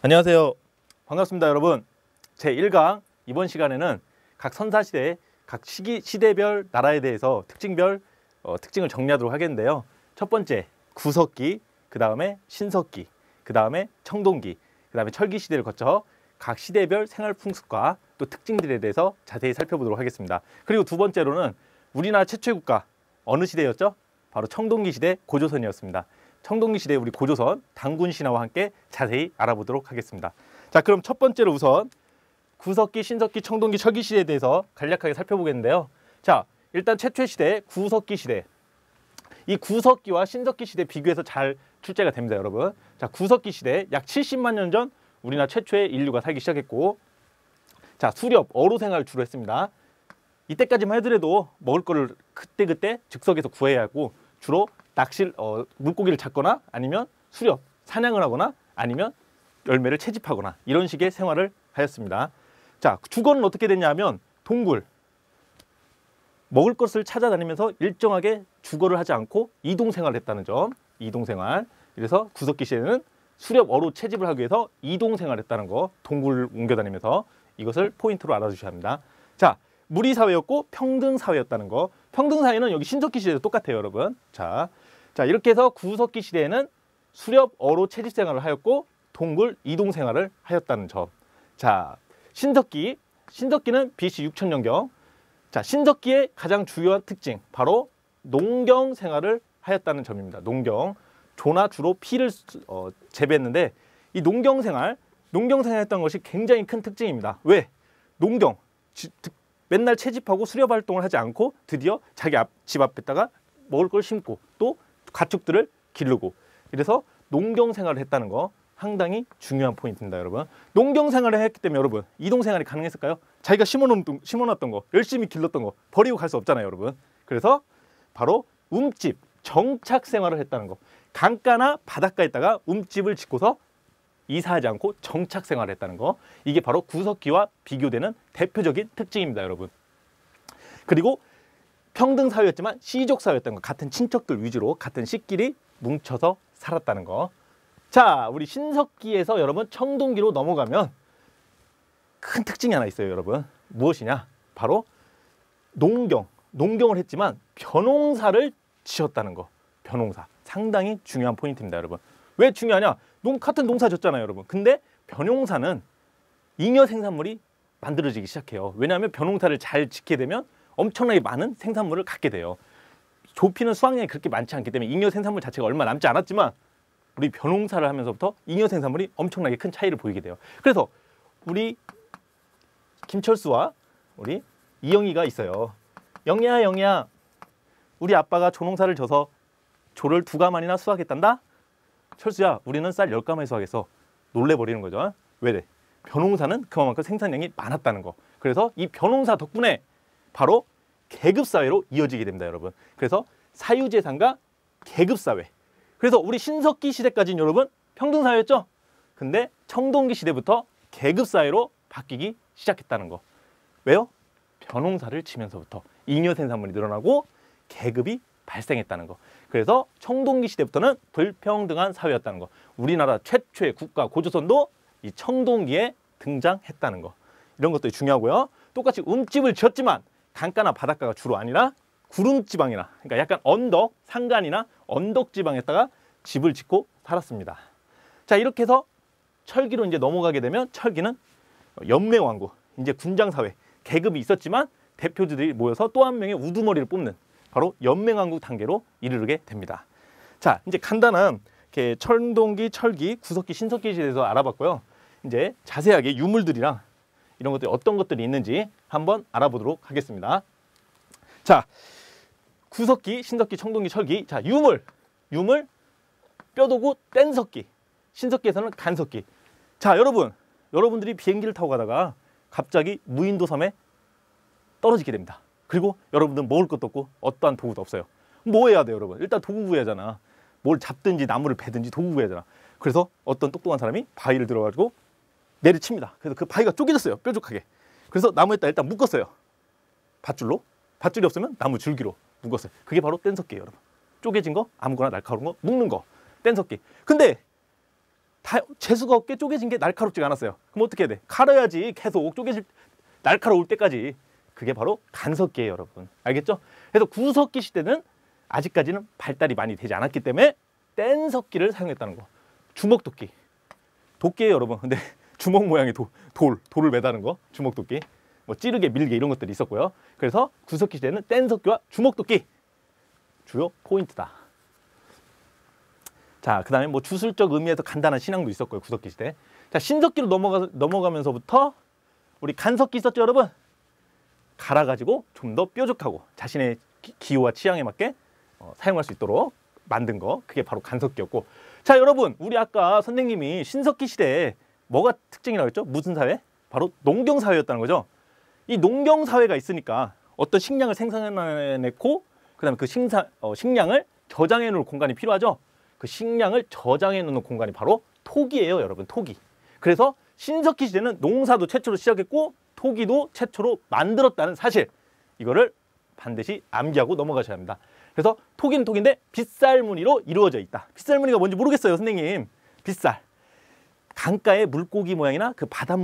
안녕하세요. 반갑습니다, 여러분. 제1강 이번 시간에는 각 선사시대, 각 시대별 나라에 대해서 특징별 특징을 정리하도록 하겠는데요. 첫 번째, 구석기, 그 다음에 신석기, 그 다음에 청동기, 그 다음에 철기시대를 거쳐 각 시대별 생활 풍습과 또 특징들에 대해서 자세히 살펴보도록 하겠습니다. 그리고 두 번째로는 우리나라 최초의 국가, 어느 시대였죠? 바로 청동기 시대 고조선이었습니다. 청동기 시대 우리 고조선 단군 신화와 함께 자세히 알아보도록 하겠습니다. 자, 그럼 첫 번째로 우선 구석기, 신석기, 청동기, 철기 시대에 대해서 간략하게 살펴보겠는데요. 자, 일단 최초의 시대 구석기 시대. 이 구석기와 신석기 시대 비교해서 잘 출제가 됩니다, 여러분. 자, 구석기 시대 약 70만 년 전 우리나라 최초의 인류가 살기 시작했고, 자, 수렵, 어로 생활을 주로 했습니다. 이때까지만 하더라도 먹을 거를 그때그때 즉석에서 구해야 하고 주로 물고기를 잡거나 아니면 수렵, 사냥을 하거나 아니면 열매를 채집하거나 이런 식의 생활을 하였습니다. 자, 주거는 어떻게 됐냐면 동굴, 먹을 것을 찾아다니면서 일정하게 주거를 하지 않고 이동 생활을 했다는 점, 이동 생활. 그래서 구석기 시대는 수렵, 어로 채집을 하기 위해서 이동 생활을 했다는 거, 동굴을 옮겨다니면서 이것을 포인트로 알아주셔야 합니다. 자, 무리 사회였고 평등 사회였다는 거. 평등 사회는 여기 신석기 시대도 똑같아요, 여러분. 자, 이렇게 해서 구석기 시대에는 수렵, 어로 채집 생활을 하였고 동굴 이동 생활을 하였다는 점. 자, 신석기는 BC 6000년경. 자, 신석기의 가장 주요한 특징, 바로 농경 생활을 하였다는 점입니다. 농경. 조나 주로 피를 재배했는데 이 농경 생활했던 것이 굉장히 큰 특징입니다. 왜? 농경. 맨날 채집하고 수렵 활동을 하지 않고 드디어 자기 집 앞에다가 먹을 걸 심고 또 가축들을 기르고, 그래서 농경 생활을 했다는 거 상당히 중요한 포인트입니다, 여러분. 농경 생활을 했기 때문에 여러분 이동 생활이 가능했을까요? 자기가 심어놨던 거, 열심히 길렀던 거 버리고 갈 수 없잖아요, 여러분. 그래서 바로 움집, 정착 생활을 했다는 거. 강가나 바닷가에다가 움집을 짓고서 이사하지 않고 정착 생활을 했다는 거. 이게 바로 구석기와 비교되는 대표적인 특징입니다, 여러분. 그리고 평등 사회였지만 시족 사회였던 거. 같은 친척들 위주로 같은 씨끼리 뭉쳐서 살았다는 거. 자, 우리 신석기에서 여러분 청동기로 넘어가면 큰 특징이 하나 있어요, 여러분. 무엇이냐? 바로 농경을 했지만 벼농사를 지었다는 거. 벼농사. 상당히 중요한 포인트입니다, 여러분. 왜 중요하냐? 같은 농사 졌잖아요, 여러분. 근데 벼농사는 잉여 생산물이 만들어지기 시작해요. 왜냐하면 벼농사를 잘 짓게 되면 엄청나게 많은 생산물을 갖게 돼요. 조피는 수확량이 그렇게 많지 않기 때문에 잉여 생산물 자체가 얼마 남지 않았지만 우리 벼농사를 하면서부터 잉여 생산물이 엄청나게 큰 차이를 보이게 돼요. 그래서 우리 김철수와 우리 이영희가 있어요. 영희야, 우리 아빠가 조농사를 져서 조를 2가마니나 수확했단다? 철수야, 우리는 쌀 10가마에 수확해서 놀래버리는 거죠. 왜? 벼농사는 그만큼 생산량이 많았다는 거. 그래서 이 벼농사 덕분에 바로 계급사회로 이어지게 됩니다, 여러분. 그래서 사유재산과 계급사회. 그래서 우리 신석기 시대까지는 여러분 평등사회였죠? 근데 청동기 시대부터 계급사회로 바뀌기 시작했다는 거. 왜요? 벼농사를 치면서부터 잉여 생산물이 늘어나고 계급이 발생했다는 거. 그래서 청동기 시대부터는 불평등한 사회였다는 거. 우리나라 최초의 국가 고조선도 이 청동기에 등장했다는 거. 이런 것도 중요하고요. 똑같이 움집을 지었지만 강가나 바닷가가 주로 아니라 구름지방이나, 그러니까 약간 언덕, 산간이나 언덕지방에다가 집을 짓고 살았습니다. 자, 이렇게 해서 철기로 이제 넘어가게 되면 철기는 연맹왕국, 이제 군장사회, 계급이 있었지만 대표들이 모여서 또 한 명의 우두머리를 뽑는 바로 연맹왕국 단계로 이르게 됩니다. 자, 이제 간단한 청동기, 철기, 구석기, 신석기 시대에 대해서 알아봤고요. 이제 자세하게 유물들이랑 이런 것들이 어떤 것들이 있는지 한번 알아보도록 하겠습니다. 자, 구석기, 신석기, 청동기, 철기. 자, 유물, 뼈도구, 뗀석기. 신석기에서는 간석기. 자, 여러분들이 비행기를 타고 가다가 갑자기 무인도 섬에 떨어지게 됩니다. 그리고 여러분들은 먹을 것도 없고 어떠한 도구도 없어요. 뭐 해야 돼요, 여러분? 일단 도구 구해야 하잖아. 뭘 잡든지 나무를 베든지 도구 구해야 하잖아. 그래서 어떤 똑똑한 사람이 바위를 들어가지고 내리칩니다. 그래서 그 바위가 쪼개졌어요, 뾰족하게. 그래서 나무에다 일단 묶었어요. 밧줄이 없으면 나무 줄기로 묶었어요. 그게 바로 뗀석기예요, 여러분. 쪼개진 거, 아무거나 날카로운 거 묶는 거, 뗀석기. 근데 재수가 없게 쪼개진 게 날카롭지가 않았어요. 그럼 어떻게 해야 돼? 갈아야지. 계속 날카로울 때까지. 그게 바로 간석기예요, 여러분. 알겠죠? 그래서 구석기 시대는 아직까지는 발달이 많이 되지 않았기 때문에 뗀석기를 사용했다는 거. 주먹도끼. 도끼예요, 여러분. 근데 주먹 모양의 돌을 매다는 거. 주먹도끼. 뭐 찌르게 밀게 이런 것들이 있었고요. 그래서 구석기 시대는 뗀석기와 주먹도끼. 주요 포인트다. 자, 그 다음에 뭐 주술적 의미에서 간단한 신앙도 있었고요. 구석기 시대. 자, 신석기로 넘어가면서부터 우리 간석기 있었죠, 여러분? 갈아가지고 좀 더 뾰족하고 자신의 기호와 취향에 맞게 사용할 수 있도록 만든 거. 그게 바로 간석기였고. 자, 여러분, 우리 아까 선생님이 신석기 시대에 뭐가 특징이라고 했죠? 무슨 사회? 바로 농경사회였다는 거죠. 이 농경사회가 있으니까 어떤 식량을 생산해내고 그다음에 그 식량을 저장해 놓을 공간이 필요하죠. 그 식량을 저장해 놓는 공간이 바로 토기예요, 여러분. 토기. 그래서 신석기 시대는 농사도 최초로 시작했고 토기도 최초로 만들었다는 사실, 이거를 반드시 암기하고 넘어가셔야 합니다. 그래서 토기는 토기인데 빗살무늬로 이루어져 있다. 빗살무늬가 뭔지 모르겠어요, 선생님. 빗살. 강가의 물고기 모양이나 그 바다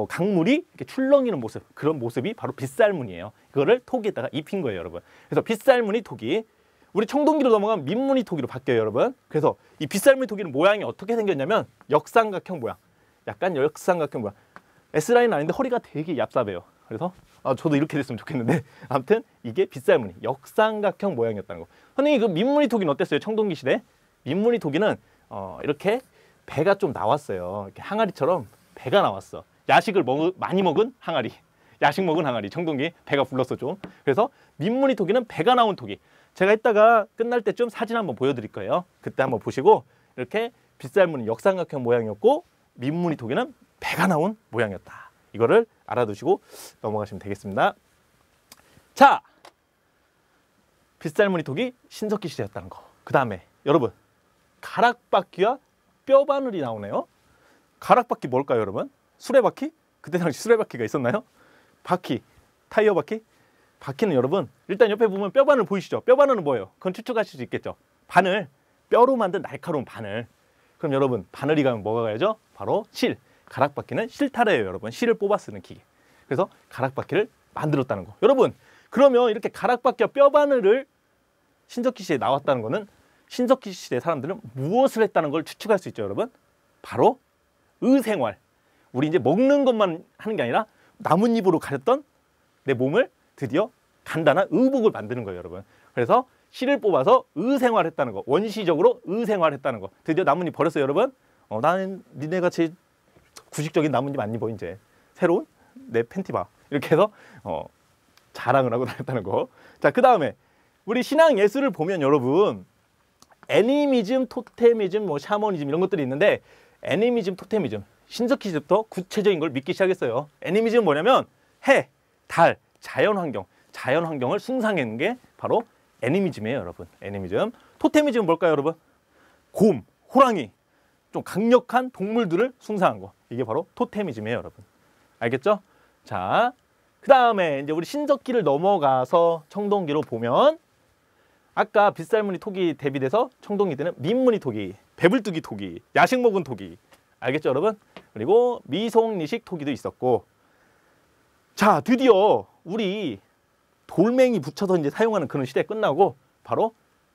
강물이 이렇게 출렁이는 모습, 그런 모습이 바로 빗살무늬예요. 그거를 토기에다가 입힌 거예요, 여러분. 그래서 빗살무늬 토기. 우리 청동기로 넘어가면 민무늬 토기로 바뀌어요, 여러분. 그래서 이 빗살무늬 토기는 모양이 어떻게 생겼냐면 역삼각형 모양. 약간 역삼각형 모양. S라인은 아닌데 허리가 되게 얍삽해요. 그래서 저도 이렇게 됐으면 좋겠는데 아무튼 이게 빗살무늬 역삼각형 모양이었다는 거. 선생님, 그 민무늬 토기는 어땠어요? 청동기 시대? 민무늬 토기는 이렇게 배가 좀 나왔어요. 이렇게 항아리처럼 배가 나왔어. 야식을 많이 먹은 항아리. 야식 먹은 항아리. 청동기 배가 불렀어 좀. 그래서 민무늬 토기는 배가 나온 토기. 제가 이따가 끝날 때쯤 사진 한번 보여드릴 거예요. 그때 한번 보시고 이렇게 빗살무늬 역삼각형 모양이었고 민무늬 토기는 배가 나온 모양이었다. 이거를 알아두시고 넘어가시면 되겠습니다. 자, 빗살무늬 토기 신석기 시대였다는 거. 그 다음에 여러분, 가락바퀴와 뼈바늘이 나오네요. 가락바퀴 뭘까요, 여러분? 수레바퀴? 그때 당시 수레바퀴가 있었나요? 바퀴, 타이어 바퀴? 바퀴는 여러분, 일단 옆에 보면 뼈바늘 보이시죠? 뼈바늘은 뭐예요? 그건 추측하실 수 있겠죠. 바늘, 뼈로 만든 날카로운 바늘. 그럼 여러분, 바늘이 가면 뭐가 가야죠? 바로 실. 가락바퀴는 실타래예요, 여러분. 실을 뽑아 쓰는 기계. 그래서 가락바퀴를 만들었다는 거. 여러분, 그러면 이렇게 가락바퀴와 뼈바늘을 신석기 시대에 나왔다는 거는 신석기 시대 사람들은 무엇을 했다는 걸 추측할 수 있죠, 여러분? 바로 의생활. 우리 이제 먹는 것만 하는 게 아니라 나뭇잎으로 가렸던 내 몸을 드디어 간단한 의복을 만드는 거예요, 여러분. 그래서 실을 뽑아서 의생활 했다는 거. 원시적으로 의생활 했다는 거. 드디어 나뭇잎 버렸어요, 여러분. 나는 니네가 제일 구식적인 나뭇잎 안 입어, 이제. 새로운 내 팬티 봐. 이렇게 해서 자랑을 하고 다녔다는 거. 자, 그 다음에 우리 신앙 예술을 보면 여러분, 애니미즘, 토테미즘, 뭐 샤머니즘 이런 것들이 있는데, 애니미즘, 토테미즘, 신석기 시대부터 구체적인 걸 믿기 시작했어요. 애니미즘은 뭐냐면 해, 달, 자연환경을 숭상하는 게 바로 애니미즘이에요, 여러분. 애니미즘. 토테미즘은 뭘까요, 여러분? 곰, 호랑이, 좀 강력한 동물들을 숭상한 거. 이게 바로 토테미즘이에요, 여러분. 알겠죠? 자, 그 다음에 이제 우리 신석기를 넘어가서 청동기로 보면, 아까 빗살무늬 토기 대비돼서 청동기 때는 민무늬 토기, 배불뚝이 토기, 야식 먹은 토기. 알겠죠, 여러분? 그리고 미송리식 토기도 있었고. 자, 드디어 우리 돌멩이 붙여서 이제 사용하는 그런 시대 끝나고 바로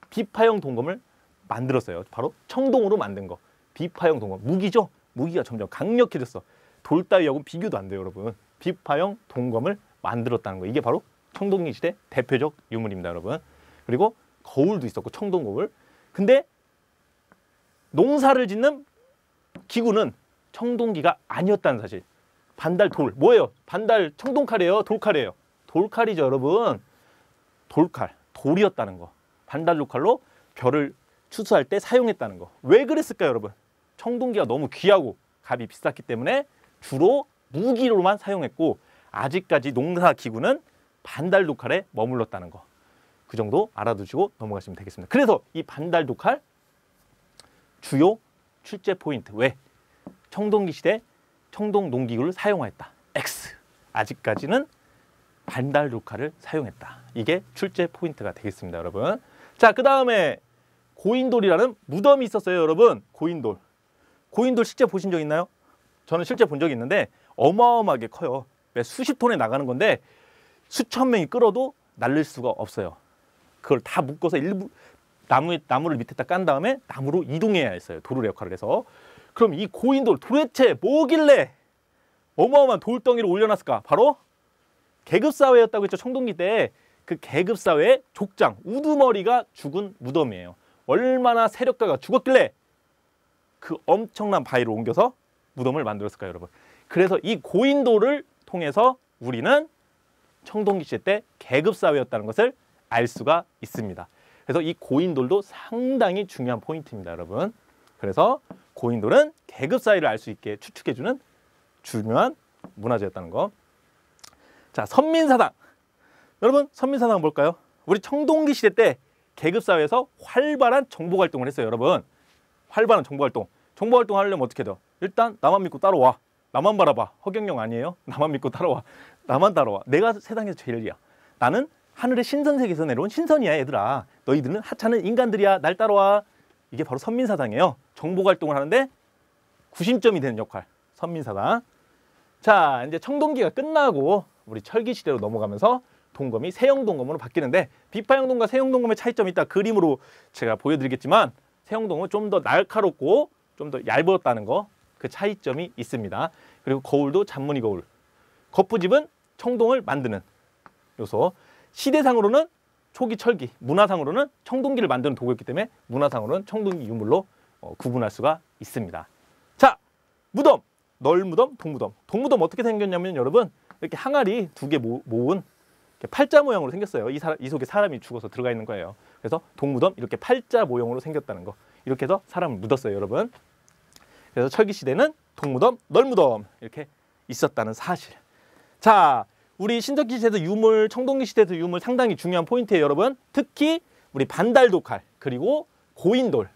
비파형 동검을 만들었어요. 바로 청동으로 만든 거. 비파형 동검. 무기죠? 무기가 점점 강력해졌어. 돌 따위하고 비교도 안 돼요, 여러분. 비파형 동검을 만들었다는 거. 이게 바로 청동기 시대 대표적 유물입니다, 여러분. 그리고 거울도 있었고, 청동거울. 근데 농사를 짓는 기구는 청동기가 아니었다는 사실. 반달 돌. 뭐예요? 반달 청동칼이에요? 돌칼이에요? 돌칼이죠, 여러분. 돌칼. 돌이었다는 거. 반달 돌칼로 벼를 추수할 때 사용했다는 거. 왜 그랬을까요, 여러분? 청동기가 너무 귀하고 값이 비쌌기 때문에 주로 무기로만 사용했고, 아직까지 농사 기구는 반달 돌칼에 머물렀다는 거. 그 정도 알아두시고 넘어가시면 되겠습니다. 그래서 이 반달 돌칼 주요 출제 포인트. 왜? 청동기 시대 청동 농기구를 사용하였다. X. 아직까지는 반달 돌칼을 사용했다. 이게 출제 포인트가 되겠습니다, 여러분. 자, 그 다음에 고인돌이라는 무덤이 있었어요, 여러분. 고인돌. 고인돌 실제 보신 적 있나요? 저는 실제 본 적이 있는데 어마어마하게 커요. 매 수십 톤에 나가는 건데 수천 명이 끌어도 날릴 수가 없어요. 그걸 다 묶어서 일부 나무를 밑에다 깐 다음에 나무로 이동해야 했어요. 도르래 역할을 해서. 그럼 이 고인돌 도대체 뭐길래 어마어마한 돌덩이를 올려놨을까? 바로 계급사회였다고 했죠. 청동기 때. 그 계급사회의 족장, 우두머리가 죽은 무덤이에요. 얼마나 세력가가 죽었길래 그 엄청난 바위를 옮겨서 무덤을 만들었을까요, 여러분? 그래서 이 고인돌을 통해서 우리는 청동기 시대 때 계급사회였다는 것을 알 수가 있습니다. 그래서 이 고인돌도 상당히 중요한 포인트입니다, 여러분. 그래서 고인돌은 계급사회를 알 수 있게 추측해주는 중요한 문화재였다는 거. 자, 선민사당. 여러분, 선민사당은 뭘까요? 우리 청동기 시대 때 계급사회에서 활발한 정보활동을 했어요, 여러분. 활발한 정보활동. 정보활동 하려면 어떻게 돼요? 일단 나만 믿고 따라와. 나만 바라봐. 허경영 아니에요? 나만 믿고 따라와. 나만 따라와. 내가 세상에서 제일이야. 나는 하늘의 신선세계에서 내려온 신선이야, 얘들아. 너희들은 하찮은 인간들이야. 날 따라와. 이게 바로 선민사당이에요. 정보활동을 하는데 구심점이 되는 역할. 선민사당. 자, 이제 청동기가 끝나고 우리 철기시대로 넘어가면서 동검이 세형동검으로 바뀌는데 비파형동과 세형동검의 차이점이 있다. 그림으로 제가 보여드리겠지만 세형동은 좀 더 날카롭고 좀 더 얇았다는 거, 그 차이점이 있습니다. 그리고 거울도 잔무늬 거울. 겉부집은 청동을 만드는 요소. 시대상으로는 초기 철기, 문화상으로는 청동기를 만드는 도구였기 때문에 문화상으로는 청동기 유물로 구분할 수가 있습니다. 자, 무덤. 널무덤, 동무덤. 동무덤 어떻게 생겼냐면 여러분 이렇게 항아리 두 개 모은 팔자 모양으로 생겼어요. 이 속에 사람이 죽어서 들어가 있는 거예요. 그래서 동무덤 이렇게 팔자 모형으로 생겼다는 거. 이렇게 해서 사람을 묻었어요, 여러분. 그래서 철기시대는 동무덤, 널무덤 이렇게 있었다는 사실. 자, 우리 신석기 시대에서 유물, 청동기 시대에서 유물 상당히 중요한 포인트예요, 여러분. 특히 우리 반달도칼 그리고 고인돌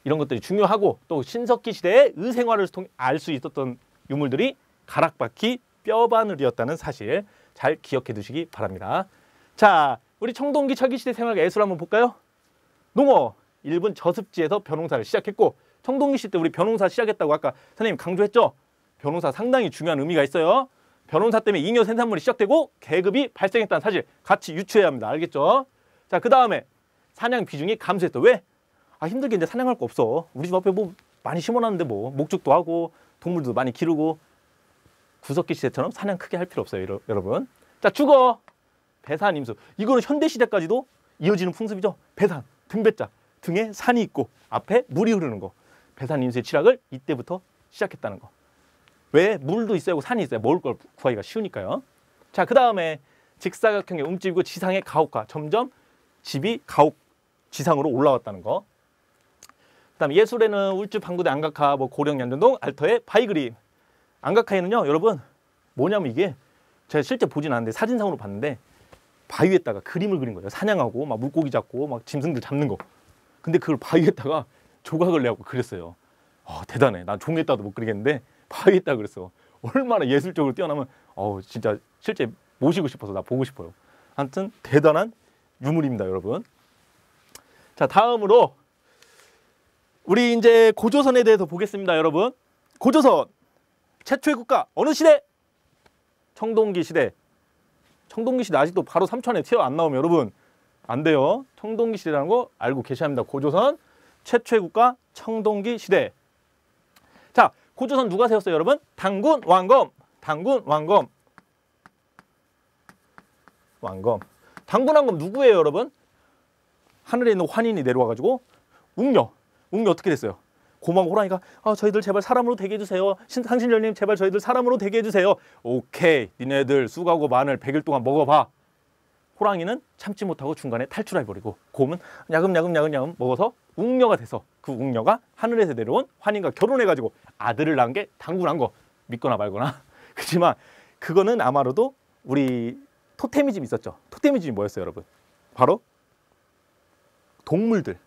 이런 것들이 중요하고 또 신석기 시대의 의생활을 통해 알 수 있었던 유물들이 가락바퀴, 뼈바늘이었다는 사실 잘 기억해 두시기 바랍니다. 자, 우리 청동기 철기시대 생활과 예술 한번 볼까요? 농어, 일본 저습지에서 벼농사를 시작했고 청동기 시대 때 우리 벼농사 시작했다고 아까 선생님 강조했죠? 벼농사 상당히 중요한 의미가 있어요. 벼농사 때문에 잉여 생산물이 시작되고 계급이 발생했다는 사실 같이 유추해야 합니다. 알겠죠? 자, 그 다음에 사냥 비중이 감소했다. 왜? 힘들게 이제 사냥할 거 없어. 우리 집 앞에 뭐 많이 심어놨는데 뭐 목축도 하고 동물도 많이 기르고 구석기 시대처럼 사냥 크게 할 필요 없어요, 여러분. 자, 주거, 배산, 임수. 이거는 현대 시대까지도 이어지는 풍습이죠. 배산, 등배자, 등에 산이 있고 앞에 물이 흐르는 거. 배산, 임수의 취락을 이때부터 시작했다는 거. 왜? 물도 있어야 하고 산이 있어야 먹을 걸 구하기가 쉬우니까요. 자, 그 다음에 직사각형의 움집이고 지상의 가옥화. 점점 집이 가옥 지상으로 올라왔다는 거. 그다음 예술에는 울주, 방구대, 안각화, 고령, 연전동, 알터의 바위 그림. 안각화에는요, 여러분 뭐냐면 이게 제가 실제 보진 않았는데 사진상으로 봤는데 바위에다가 그림을 그린 거예요. 사냥하고 막 물고기 잡고 막 짐승들 잡는 거. 근데 그걸 바위에다가 조각을 내갖고 그렸어요. 대단해. 난 종이에다도 못 그리겠는데 바위에다가 그렸어. 얼마나 예술적으로 뛰어나면 진짜 실제 모시고 싶어서 나 보고 싶어요. 아무튼 대단한 유물입니다, 여러분. 자, 다음으로 우리 이제 고조선에 대해서 보겠습니다, 여러분. 고조선 최초의 국가 어느 시대? 청동기 시대. 청동기 시대 아직도 바로 삼천에 튀어 안 나오면 여러분 안 돼요. 청동기 시대라는 거 알고 계셔야 합니다. 고조선 최초의 국가 청동기 시대. 자, 고조선 누가 세웠어요, 여러분? 당군 왕검. 당군 왕검. 왕검. 당군 왕검 누구예요, 여러분? 하늘에 있는 환인이 내려와가지고 웅녀 어떻게 됐어요? 고막 호랑이가 저희들 제발 사람으로 되게 해주세요. 상신절님 제발 저희들 사람으로 되게 해주세요. 오케이, 니네들 쑥하고 마늘 100일 동안 먹어봐. 호랑이는 참지 못하고 중간에 탈출해버리고 곰은 야금야금 먹어서 웅녀가 돼서 그 웅녀가 하늘에서 내려온 환인과 결혼해가지고 아들을 낳은 게 당군한 거. 믿거나 말거나. 그렇지만 그거는 아마로도 우리 토테미즘 있었죠. 토테미즘이 뭐였어요, 여러분? 바로 동물들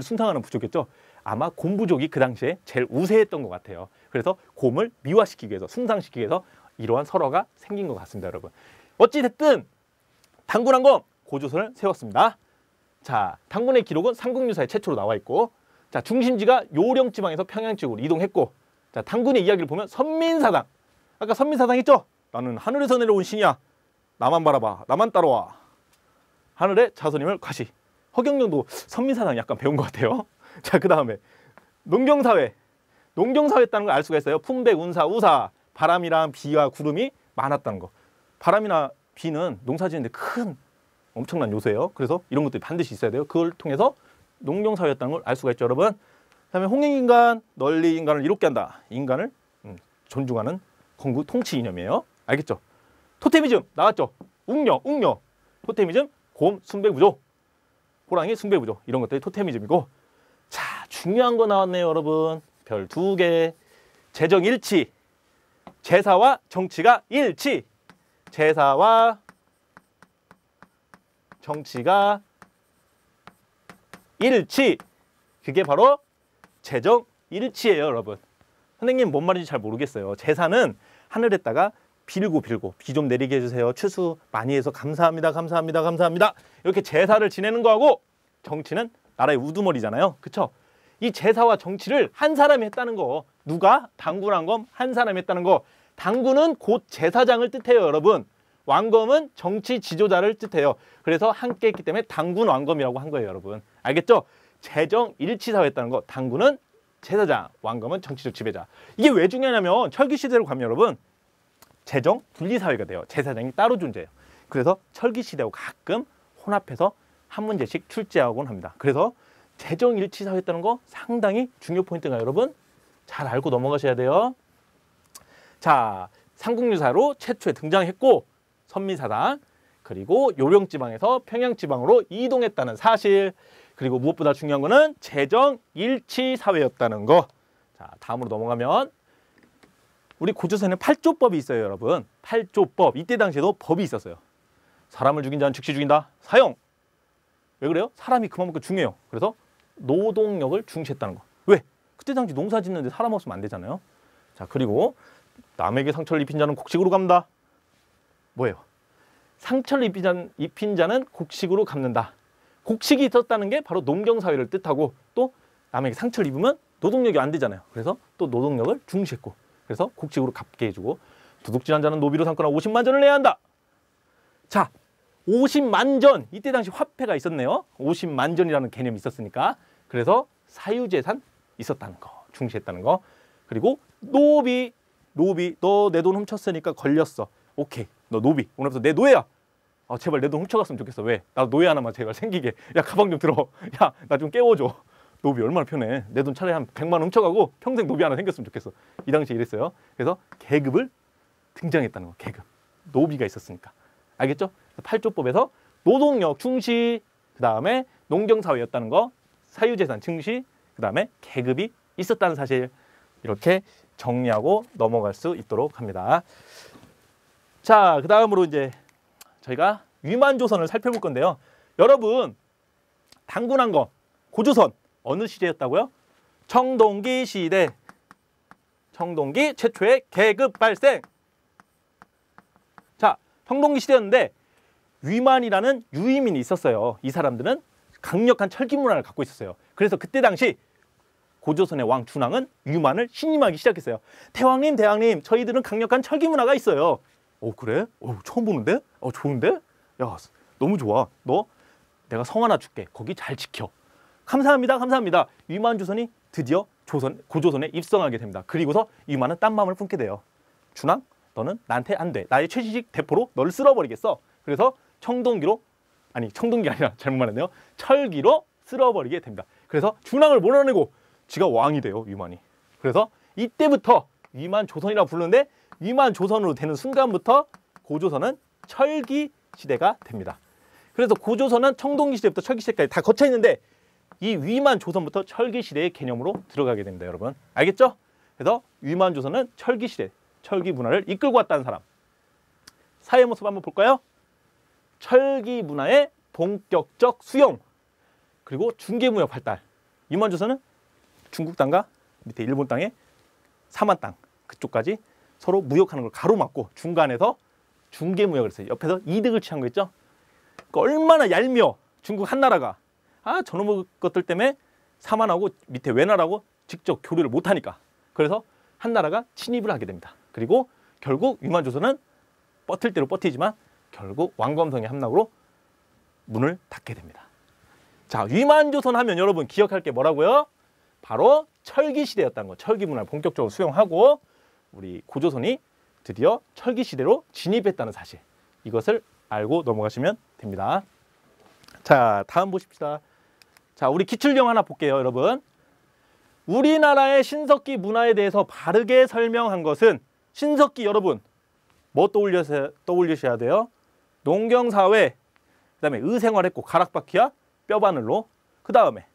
숭상하는 부족이었죠. 아마 곰부족이 그 당시에 제일 우세했던 것 같아요. 그래서 곰을 미화시키기 위해서, 숭상시키기 위해서 이러한 설화가 생긴 것 같습니다, 여러분. 어찌됐든 당군왕검 고조선을 세웠습니다. 자, 당군의 기록은 삼국유사에 최초로 나와 있고 자, 중심지가 요령지방에서 평양 쪽으로 이동했고, 자, 당군의 이야기를 보면 선민사당. 아까 선민사당 있죠? 나는 하늘에서 내려온 신이야. 나만 바라봐. 나만 따라와. 하늘의 자손임을 과시. 허경영도 선민사당 약간 배운 것 같아요. 자, 그 다음에 농경사회. 농경사회였다는 걸 알 수가 있어요. 품백, 운사, 우사. 바람이랑 비와 구름이 많았다는 거. 바람이나 비는 농사 지는데 큰 엄청난 요소예요. 그래서 이런 것들이 반드시 있어야 돼요. 그걸 통해서 농경사회였다는 걸 알 수가 있죠, 여러분. 그다음에 홍익인간, 널리 인간을 이롭게 한다. 인간을 존중하는 건국 통치 이념이에요. 알겠죠? 토테미즘 나왔죠? 웅녀. 토테미즘, 곰, 숭배구조. 호랑이, 숭배구조. 이런 것들이 토테미즘이고. 자, 중요한 거 나왔네요, 여러분. 별 2개. 재정 일치. 제사와 정치가 일치. 제사와 정치가 일치. 그게 바로 재정 일치예요, 여러분. 선생님 뭔 말인지 잘 모르겠어요. 제사는 하늘에다가 빌고 비 좀 내리게 해주세요. 추수 많이 해서 감사합니다. 이렇게 제사를 지내는 거하고, 정치는 나라의 우두머리잖아요. 그쵸? 이 제사와 정치를 한 사람이 했다는 거. 누가? 당군왕검 한 사람이 했다는 거. 당군은 곧 제사장을 뜻해요, 여러분. 왕검은 정치 지도자를 뜻해요. 그래서 함께 했기 때문에 당군 왕검이라고 한 거예요, 여러분. 알겠죠? 재정 일치사회였다는 거. 당군은 제사장, 왕검은 정치적 지배자. 이게 왜 중요하냐면 철기 시대로 가면 여러분 재정 분리사회가 돼요. 제사장이 따로 존재해요. 그래서 철기 시대하고 가끔 혼합해서 한 문제씩 출제하곤 합니다. 그래서 재정 일치사회였다는 거 상당히 중요 포인트가 여러분 잘 알고 넘어가셔야 돼요. 자, 삼국유사로 최초에 등장했고, 선민사당, 그리고 요령지방에서 평양지방으로 이동했다는 사실, 그리고 무엇보다 중요한 거는 재정 일치 사회였다는 거. 자, 다음으로 넘어가면 우리 고조선에는 8조법이 있어요, 여러분. 8조법. 이때 당시에도 법이 있었어요. 사람을 죽인 자는 즉시 죽인다. 사형. 왜 그래요? 사람이 그만큼 중요해요. 그래서 노동력을 중시했다는 거. 왜? 그때 당시 농사 짓는데 사람 없으면 안 되잖아요. 자, 그리고 남에게 상처를 입힌 자는 곡식으로 갚는다. 뭐예요? 상처를 입힌 자는 곡식으로 갚는다. 곡식이 있었다는 게 바로 농경사회를 뜻하고, 또 남에게 상처를 입으면 노동력이 안 되잖아요. 그래서 또 노동력을 중시했고, 그래서 곡식으로 갚게 해주고, 도둑질한 자는 노비로 삼거나 50만 전을 내야 한다. 자, 50만 전. 이때 당시 화폐가 있었네요. 50만 전이라는 개념이 있었으니까. 그래서 사유재산 있었다는 거, 중시했다는 거. 그리고 노비, 너 내 돈 훔쳤으니까 걸렸어. 오케이, 너 노비. 오늘부터 내 노예야. 제발 내 돈 훔쳐갔으면 좋겠어. 왜? 나 노예 하나만 제발 생기게. 야, 가방 좀 들어. 야, 나 좀 깨워줘. 노비 얼마나 편해. 내 돈 차라리 한 100만 원 훔쳐가고 평생 노비 하나 생겼으면 좋겠어. 이 당시에 이랬어요. 그래서 계급을 등장했다는 거. 계급. 노비가 있었으니까. 알겠죠? 8조법에서 노동력 중시, 그 다음에 농경사회였다는 거, 사유재산 증시, 그 다음에 계급이 있었다는 사실, 이렇게 정리하고 넘어갈 수 있도록 합니다. 자, 그 다음으로 이제 저희가 위만조선을 살펴볼 건데요. 여러분, 당군왕검, 고조선 어느 시대였다고요? 청동기 시대. 청동기 최초의 계급 발생. 자, 청동기 시대였는데 위만이라는 유의민이 있었어요. 이 사람들은 강력한 철기 문화를 갖고 있었어요. 그래서 그때 당시 고조선의 왕 준왕은 위만을 신임하기 시작했어요. 대왕님, 저희들은 강력한 철기 문화가 있어요. 그래? 처음 보는데? 좋은데? 야, 너무 좋아. 너 내가 성 하나 줄게. 거기 잘 지켜. 감사합니다. 위만조선이 드디어 고조선에 입성하게 됩니다. 그리고서 위만은 딴 마음을 품게 돼요. 준왕, 너는 나한테 안 돼. 나의 최지식 대포로 너를 쓸어버리겠어. 그래서 청동기가 아니라 잘못 말했네요. 철기로 쓸어버리게 됩니다. 그래서 준왕을 몰아내고 지가 왕이 돼요, 위만이. 그래서 이때부터 위만조선이라고 부르는데, 위만조선으로 되는 순간부터 고조선은 철기 시대가 됩니다. 그래서 고조선은 청동기 시대부터 철기 시대까지 다 거쳐 있는데, 이 위만조선부터 철기 시대의 개념으로 들어가게 됩니다, 여러분. 알겠죠? 그래서 위만조선은 철기 시대, 철기 문화를 이끌고 왔다는 사람. 사회 모습 한번 볼까요? 철기 문화의 본격적 수용, 그리고 중개무역 발달. 위만조선은 중국 땅과 밑에 일본 땅의 사만 땅 그쪽까지 서로 무역하는 걸 가로막고 중간에서 중개무역을 했어요. 옆에서 이득을 취한 거 있죠? 그러니까 얼마나 얄미워. 중국 한나라가 저놈의 것들 때문에 사만하고 밑에 외나라하고 직접 교류를 못하니까. 그래서 한나라가 침입을 하게 됩니다. 그리고 결국 위만조선은 버틸 대로 버티지만 결국 왕검성의 함락으로 문을 닫게 됩니다. 자, 위만조선 하면 여러분 기억할 게 뭐라고요? 바로 철기시대였다는 거. 철기문화를 본격적으로 수용하고 우리 고조선이 드디어 철기시대로 진입했다는 사실. 이것을 알고 넘어가시면 됩니다. 자, 다음 보십시다. 자, 우리 기출령 하나 볼게요, 여러분. 우리나라의 신석기 문화에 대해서 바르게 설명한 것은 신석기 여러분 뭐 떠올리셔야 돼요? 농경사회, 그다음에 의생활했고 가락바퀴와 뼈바늘로, 그다음에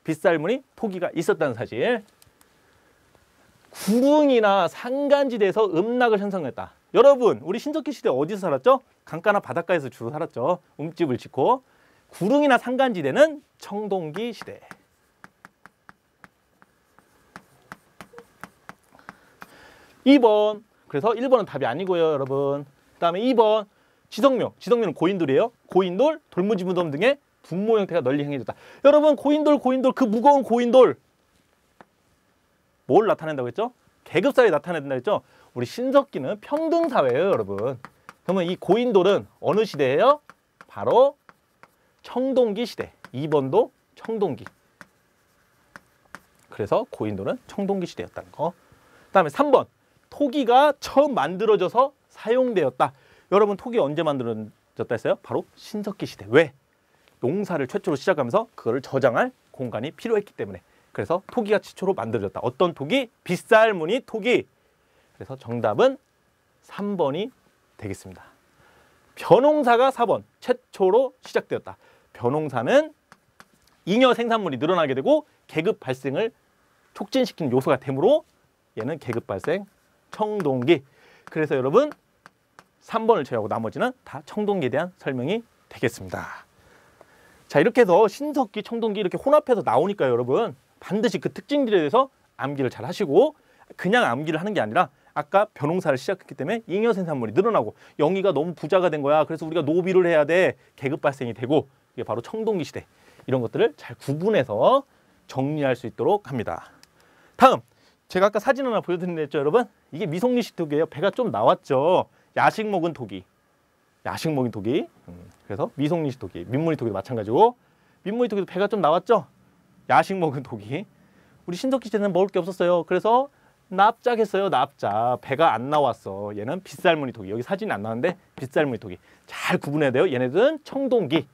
빗살무늬 토기가 있었다는 사실. 구릉이나 산간지대에서 음락을 형성했다. 여러분 우리 신석기 시대 어디서 살았죠? 강가나 바닷가에서 주로 살았죠. 움집을 짓고. 구릉이나 산간지대는 청동기 시대. 2번. 그래서 1번은 답이 아니고요, 여러분. 그다음에 2번. 지성묘. 지성묘는 고인돌이에요. 고인돌, 돌무지 무덤 등의 분모 형태가 널리 행해졌다. 여러분 고인돌 그 무거운 고인돌 뭘 나타낸다고 했죠? 계급사회 나타낸다고 했죠? 우리 신석기는 평등사회예요, 여러분. 그러면 이 고인돌은 어느 시대예요? 바로 청동기 시대. 2번도 청동기. 그래서 고인돌은 청동기 시대였다는 거. 그다음에 3번. 토기가 처음 만들어져서 사용되었다. 여러분 토기 언제 만들어졌다 했어요? 바로 신석기 시대. 왜? 농사를 최초로 시작하면서 그거를 저장할 공간이 필요했기 때문에. 그래서 토기가 최초로 만들어졌다. 어떤 토기? 빗살무늬 토기. 그래서 정답은 3번이 되겠습니다. 벼농사가 4번. 최초로 시작되었다. 벼농사는 잉여 생산물이 늘어나게 되고 계급 발생을 촉진시키는 요소가 되므로 얘는 계급 발생 청동기. 그래서 여러분 3번을 제외하고 나머지는 다 청동기에 대한 설명이 되겠습니다. 자, 이렇게 해서 신석기, 청동기 이렇게 혼합해서 나오니까 여러분 반드시 그 특징들에 대해서 암기를 잘 하시고, 그냥 암기를 하는 게 아니라 아까 벼농사를 시작했기 때문에 잉여 생산물이 늘어나고 영희가 너무 부자가 된 거야. 그래서 우리가 노비를 해야 돼. 계급 발생이 되고, 이게 바로 청동기 시대. 이런 것들을 잘 구분해서 정리할 수 있도록 합니다. 다음, 제가 아까 사진 하나 보여드렸죠, 여러분? 이게 미송리식 토기예요. 배가 좀 나왔죠. 야식 먹은 토기. 야식 먹은 토기. 그래서 미송리식 토기, 민물이 토기도 마찬가지고, 민물이 토기도 배가 좀 나왔죠. 야식 먹은 토기. 우리 신석기 시대는 먹을 게 없었어요. 그래서 납작했어요. 납작. 배가 안 나왔어. 얘는 빗살무늬 토기. 여기 사진이 안 나왔는데 빗살무늬 토기. 잘 구분해야 돼요. 얘네들은 청동기,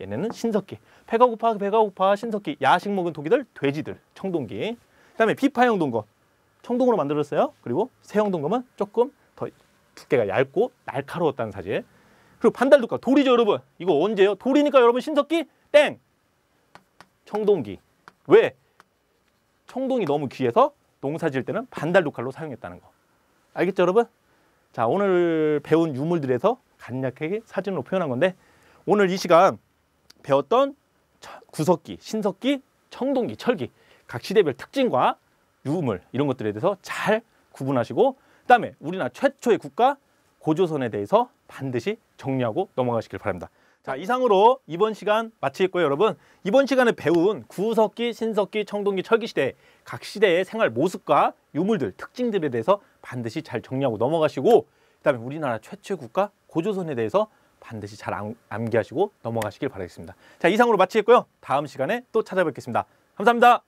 얘네는 신석기. 배가 고파 신석기. 야식 먹은 토기들 돼지들 청동기. 그다음에 비파형 동검 청동으로 만들었어요. 그리고 세형 동검은 조금 더 두께가 얇고 날카로웠다는 사실. 그리고 반달둑가 돌이죠, 여러분. 이거 언제요? 돌이니까 여러분 신석기 땡. 청동기. 왜? 청동이 너무 귀해서 농사 지을 때는 반달둑칼로 사용했다는 거. 알겠죠, 여러분? 자, 오늘 배운 유물들에서 간략하게 사진으로 표현한 건데, 오늘 이 시간 배웠던 구석기, 신석기, 청동기, 철기 각 시대별 특징과 유물 이런 것들에 대해서 잘 구분하시고, 그다음에 우리나라 최초의 국가 고조선에 대해서 반드시 정리하고 넘어가시길 바랍니다. 자, 이상으로 이번 시간 마치겠고요, 여러분. 이번 시간에 배운 구석기, 신석기, 청동기, 철기 시대 각 시대의 생활 모습과 유물들, 특징들에 대해서 반드시 잘 정리하고 넘어가시고, 그다음에 우리나라 최초의 국가 고조선에 대해서 반드시 잘 암기하시고 넘어가시길 바라겠습니다. 자, 이상으로 마치겠고요. 다음 시간에 또 찾아뵙겠습니다. 감사합니다.